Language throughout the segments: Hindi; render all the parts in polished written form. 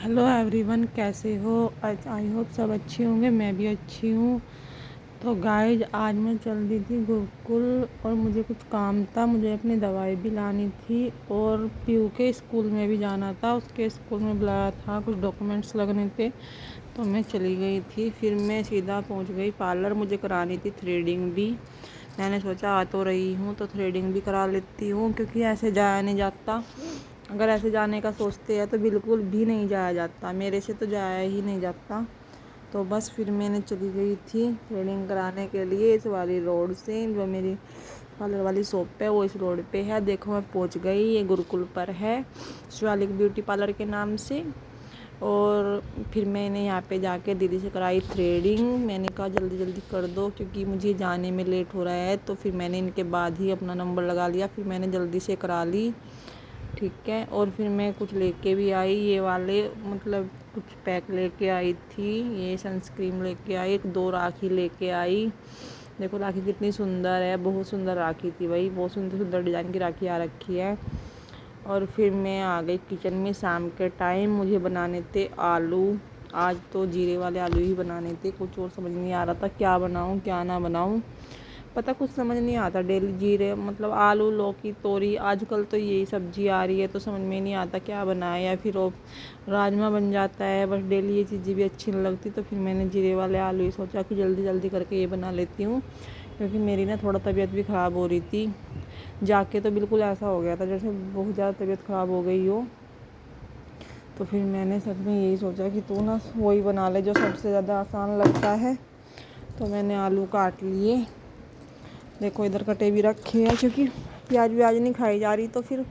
हेलो एवरीवन, कैसे हो? आई होप सब अच्छे होंगे। मैं भी अच्छी हूँ। तो गाइज, आज मैं चल रही थी गुरुकुल और मुझे कुछ काम था। मुझे अपनी दवाई भी लानी थी और पीयू के स्कूल में भी जाना था। उसके स्कूल में बुलाया था, कुछ डॉक्यूमेंट्स लगने थे, तो मैं चली गई थी। फिर मैं सीधा पहुँच गई पार्लर। मुझे करानी थी थ्रेडिंग भी। मैंने सोचा आ तो रही हूँ तो थ्रेडिंग भी करा लेती हूँ, क्योंकि ऐसे जाया नहीं जाता। अगर ऐसे जाने का सोचते हैं तो बिल्कुल भी नहीं जाया जाता। मेरे से तो जाया ही नहीं जाता। तो बस फिर मैंने चली गई थी थ्रेडिंग कराने के लिए इस वाली रोड से। जो मेरी पार्लर वाली शॉप है वो इस रोड पे है। देखो मैं पहुंच गई। ये गुरुकुल पर है, शिवालिक ब्यूटी पार्लर के नाम से। और फिर मैंने यहाँ पे जाके दीदी से कराई थ्रेडिंग। मैंने कहा जल्दी जल्दी कर दो, क्योंकि मुझे जाने में लेट हो रहा है। तो फिर मैंने इनके बाद ही अपना नंबर लगा लिया। फिर मैंने जल्दी से करा ली, ठीक है। और फिर मैं कुछ लेके भी आई, ये वाले मतलब कुछ पैक लेके आई थी। ये सनस्क्रीन लेके आई, 2 राखी लेके आई। देखो राखी कितनी सुंदर है, बहुत सुंदर राखी थी भाई, बहुत सुंदर सुंदर डिज़ाइन की राखी आ रखी है। और फिर मैं आ गई किचन में। शाम के टाइम मुझे बनाने थे आलू। आज तो जीरे वाले आलू ही बनाने थे, कुछ और समझ नहीं आ रहा था क्या बनाऊं क्या ना बनाऊं। पता कुछ समझ नहीं आता। डेली जीरे मतलब आलू, लौकी, तोरी, आजकल तो यही सब्जी आ रही है, तो समझ में नहीं आता क्या बनाए। या फिर वो राजमा बन जाता है। बस डेली ये चीज़ें भी अच्छी नहीं लगती। तो फिर मैंने जीरे वाले आलू ही सोचा कि जल्दी जल्दी करके ये बना लेती हूँ, क्योंकि मेरी ना थोड़ा तबीयत भी ख़राब हो रही थी। जाके तो बिल्कुल ऐसा हो गया था जैसे बहुत ज़्यादा तबीयत ख़राब हो गई हो। तो फिर मैंने सच में यही सोचा कि तू ना वही बना ले जो सबसे ज़्यादा आसान लगता है। तो मैंने आलू काट लिए। देखो इधर कटे भी रखे हैं, क्योंकि प्याज व्याज नहीं खाई जा रही। तो फिर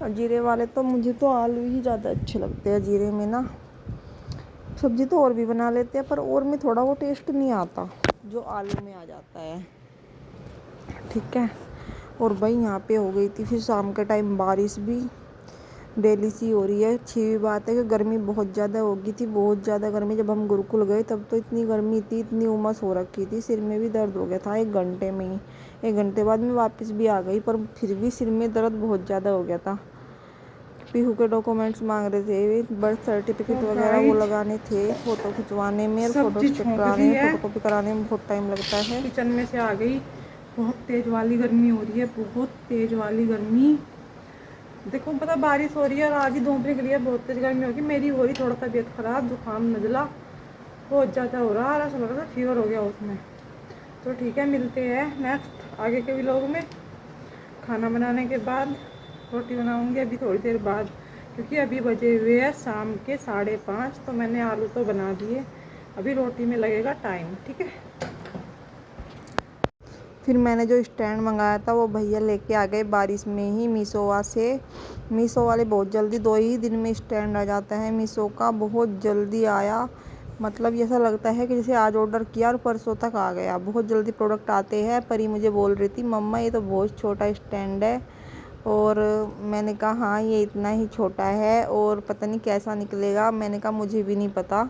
जीरे वाले तो मुझे तो आलू ही ज़्यादा अच्छे लगते हैं। जीरे में ना सब्जी तो और भी बना लेते हैं, पर और में थोड़ा वो टेस्ट नहीं आता जो आलू में आ जाता है, ठीक है। और भाई यहाँ पे हो गई थी फिर शाम के टाइम बारिश भी डेली सी हो रही है। अच्छी बात है कि गर्मी बहुत ज़्यादा हो गई थी, बहुत ज़्यादा गर्मी। जब हम गुरुकुल गए तब तो इतनी गर्मी थी, इतनी उमस हो रखी थी, सिर में भी दर्द हो गया था 1 घंटे में ही। 1 घंटे बाद मैं वापस भी आ गई, पर फिर भी सिर में दर्द बहुत ज़्यादा हो गया था। पीहू के डॉक्यूमेंट्स मांग रहे थे, बर्थ सर्टिफिकेट वगैरह वो लगाने थे, फ़ोटो खिंचवाने में और फ़ोटो स्टेट कराने में, फ़ोटो कॉपी कराने में बहुत टाइम लगता है। किचन में से आ गई। बहुत तेज़ वाली गर्मी हो रही है, बहुत तेज़ वाली गर्मी। देखो पता बारिश हो रही है और आज ही धूप निकली है, बहुत तेज़ गर्मी होगी। मेरी हो रही थोड़ा तबीयत ख़राब, जुकाम नज़ला बहुत ज़्यादा हो रहा है। ऐसा लग रहा था फीवर हो गया उसमें। तो ठीक है, मिलते हैं नेक्स्ट आगे के व्लॉग में। खाना बनाने के बाद रोटी बनाऊंगी अभी थोड़ी देर बाद, क्योंकि अभी बजे हुए हैं शाम के 5:30। तो मैंने आलू तो बना दिए, अभी रोटी में लगेगा टाइम, ठीक है। फिर मैंने जो स्टैंड मंगाया था वो भैया लेके आ गए बारिश में ही मीशो से। मीशो वाले बहुत जल्दी 2 ही दिन में स्टैंड आ जाता है। मीशो का बहुत जल्दी आया, मतलब ऐसा लगता है कि जैसे आज ऑर्डर किया और परसों तक आ गया। बहुत जल्दी प्रोडक्ट आते हैं। परी मुझे बोल रही थी मम्मा ये तो बहुत छोटा स्टैंड है, और मैंने कहा हाँ ये इतना ही छोटा है और पता नहीं कैसा निकलेगा। मैंने कहा मुझे भी नहीं पता।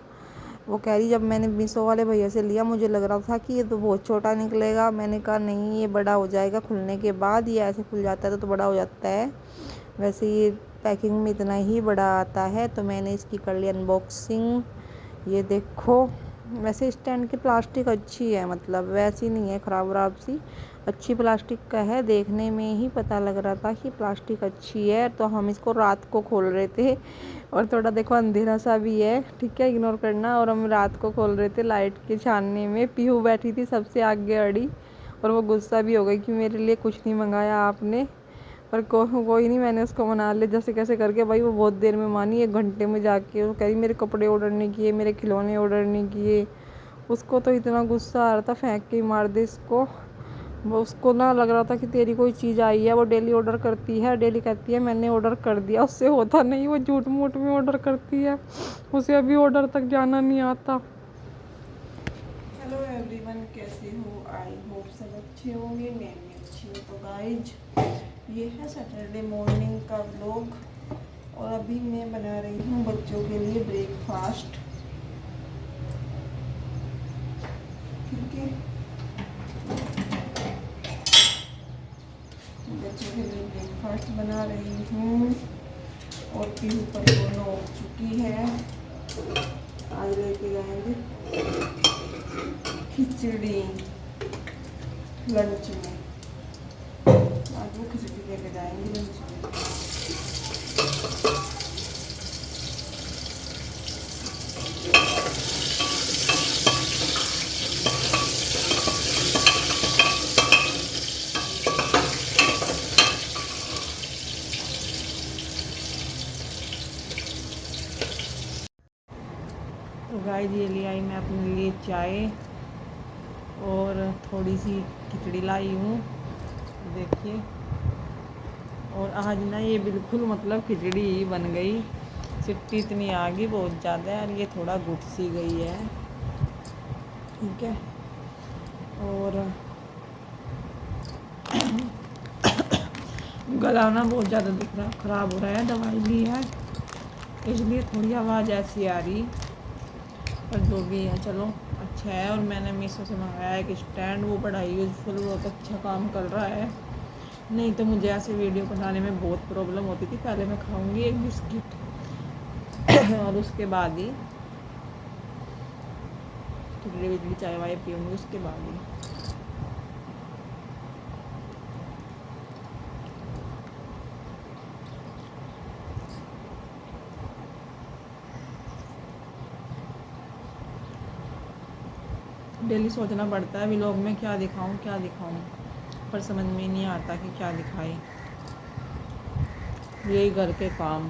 वो कह रही जब मैंने मीशो वाले भैया से लिया मुझे लग रहा था कि ये तो बहुत छोटा निकलेगा। मैंने कहा नहीं, ये बड़ा हो जाएगा खुलने के बाद। ये ऐसे खुल जाता है तो बड़ा हो जाता है। वैसे ये पैकिंग में इतना ही बड़ा आता है। तो मैंने इसकी कर ली अनबॉक्सिंग। ये देखो, वैसे स्टैंड की प्लास्टिक अच्छी है, मतलब वैसी नहीं है ख़राब वराब सी, अच्छी प्लास्टिक का है। देखने में ही पता लग रहा था कि प्लास्टिक अच्छी है। तो हम इसको रात को खोल रहे थे, और थोड़ा देखो अंधेरा सा भी है, ठीक है, इग्नोर करना। और हम रात को खोल रहे थे लाइट के छानने में। पीहू बैठी थी सबसे आगे अड़ी, और वो गुस्सा भी हो गई कि मेरे लिए कुछ नहीं मंगाया आपने। पर कोई नहीं, मैंने उसको मना लिया जैसे कैसे करके। भाई वो बहुत देर में मानी, 1 घंटे में जाके वो कह रही मेरे कपड़े ऑर्डर नहीं किए, मेरे खिलौने ऑर्डर नहीं किए। उसको तो इतना गुस्सा आ रहा था, फेंक के ही मार दे इसको। वो उसको ना लग रहा था कि तेरी कोई चीज़ आई है। वो डेली ऑर्डर करती है, डेली कहती है मैंने ऑर्डर कर दिया, उससे होता नहीं। वो झूठ मूठ में ऑर्डर करती है, उसे अभी ऑर्डर तक जाना नहीं आता। हेलो एवरीवन, कैसे हो? आई होप सब अच्छे होंगे, मैं भी अच्छी हूँ। तो गाइज ये है सैटरडे मॉर्निंग का व्लॉग, और अभी मैं बना रही हूँ बच्चों के लिए ब्रेकफास्ट, ठीक है। बच्चों के लिए ब्रेकफास्ट बना रही हूँ। और पीहू पर दोनों उठ चुकी है। लेके जाएंगे खिचड़ी लंच में। आज वो खिचड़ी लेके जाएंगे लंच में। तो गाइस ये ले आई मैं अपने लिए चाय और थोड़ी सी खिचड़ी लाई हूँ, देखिए। और आज ना ये बिल्कुल मतलब खिचड़ी ही बन गई, चिट्टी इतनी आ गई बहुत ज़्यादा है और ये थोड़ा घुट सी गई है, ठीक है। और गला ना बहुत ज़्यादा दिख रहा ख़राब हो रहा है, दवाई ली है इसलिए थोड़ी आवाज़ ऐसी आ रही, पर जो भी है चलो अच्छा है। और मैंने मीशो से मंगाया एक स्टैंड, वो बड़ा यूज़फुल, बहुत अच्छा काम कर रहा है। नहीं तो मुझे ऐसे वीडियो बनाने में बहुत प्रॉब्लम होती थी। पहले मैं खाऊंगी एक बिस्किट और उसके बाद ही खिचड़ी विचड़ी चाय वाय पीऊँगी, उसके बाद ही। डेली सोचना पड़ता है व्लॉग में क्या दिखाऊं, पर समझ में नहीं आता कि क्या दिखाएं। यही घर के काम।